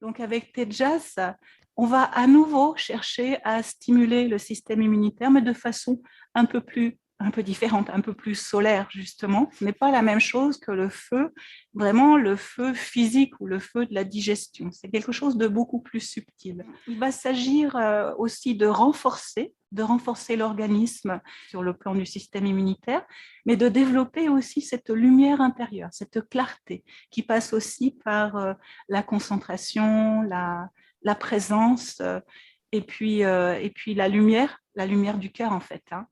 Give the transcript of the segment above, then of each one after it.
Donc avec Tejas, on va à nouveau chercher à stimuler le système immunitaire, mais de façon un peu différente, un peu plus solaire justement. Ce n'est pas la même chose que le feu, vraiment le feu physique ou le feu de la digestion. C'est quelque chose de beaucoup plus subtil. Il va s'agir aussi de renforcer l'organisme sur le plan du système immunitaire, mais de développer aussi cette lumière intérieure, cette clarté qui passe aussi par la concentration, la présence et puis la lumière du cœur en fait. Hein.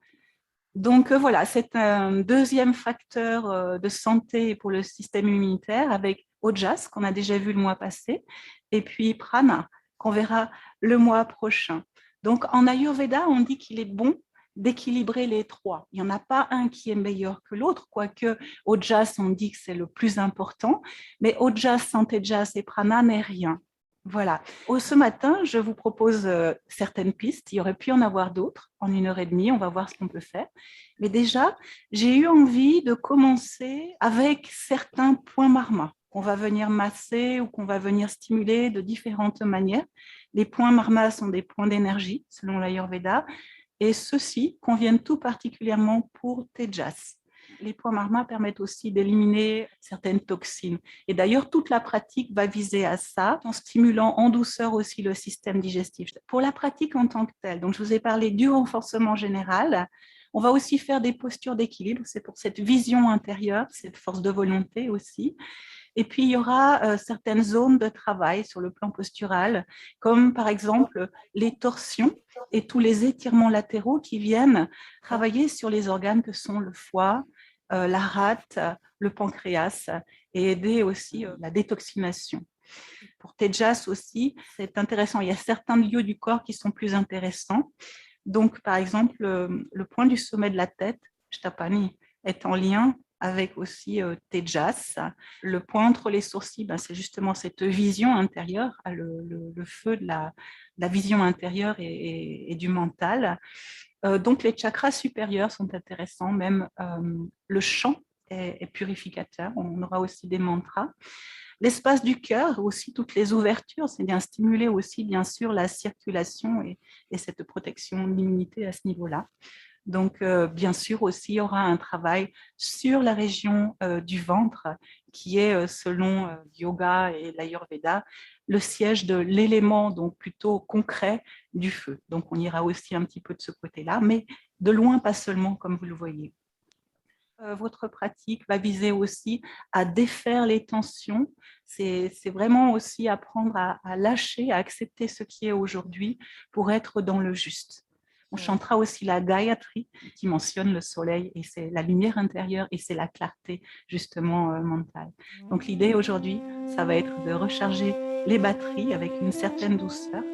Donc voilà, c'est un deuxième facteur de santé pour le système immunitaire avec Ojas qu'on a déjà vu le mois passé et puis Prana qu'on verra le mois prochain. Donc en Ayurveda, on dit qu'il est bon d'équilibrer les trois. Il n'y en a pas un qui est meilleur que l'autre, quoique Ojas, on dit que c'est le plus important, mais Ojas sans Tejas et Prana n'est rien. Voilà. Ce matin, je vous propose certaines pistes. Il y aurait pu en avoir d'autres en 1 heure et demie. On va voir ce qu'on peut faire. Mais déjà, j'ai eu envie de commencer avec certains points marmas qu'on va venir masser ou qu'on va venir stimuler de différentes manières. Les points marmas sont des points d'énergie, selon l'Ayurveda, et ceux-ci conviennent tout particulièrement pour Tejas. Les points marmas permettent aussi d'éliminer certaines toxines. Et d'ailleurs, toute la pratique va viser à ça, en stimulant en douceur aussi le système digestif. Pour la pratique en tant que telle, donc je vous ai parlé du renforcement général, on va aussi faire des postures d'équilibre, c'est pour cette vision intérieure, cette force de volonté aussi. Et puis, il y aura certaines zones de travail sur le plan postural, comme par exemple les torsions et tous les étirements latéraux qui viennent travailler sur les organes que sont le foie, la rate, le pancréas et aider aussi la détoxination. Pour Tejas aussi, c'est intéressant. Il y a certains lieux du corps qui sont plus intéressants. Donc, par exemple, le point du sommet de la tête, Shtapani, est en lien avec aussi Tejas. Le point entre les sourcils, ben, c'est justement cette vision intérieure, le feu de la vision intérieure et du mental. Donc, les chakras supérieurs sont intéressants, même le chant est purificateur. On aura aussi des mantras. L'espace du cœur, aussi toutes les ouvertures, c'est bien stimuler aussi bien sûr la circulation et cette protection de l'immunité à ce niveau-là. Donc, bien sûr aussi, il y aura un travail sur la région du ventre qui est, selon yoga et l'Ayurveda, le siège de l'élément donc plutôt concret du feu. Donc, on ira aussi un petit peu de ce côté-là, mais de loin, pas seulement, comme vous le voyez. Votre pratique va viser aussi à défaire les tensions. C'est vraiment aussi apprendre à lâcher, à accepter ce qui est aujourd'hui pour être dans le juste. On chantera aussi la Gayatri qui mentionne le soleil et c'est la lumière intérieure et c'est la clarté justement mentale. Donc l'idée aujourd'hui, ça va être de recharger les batteries avec une certaine douceur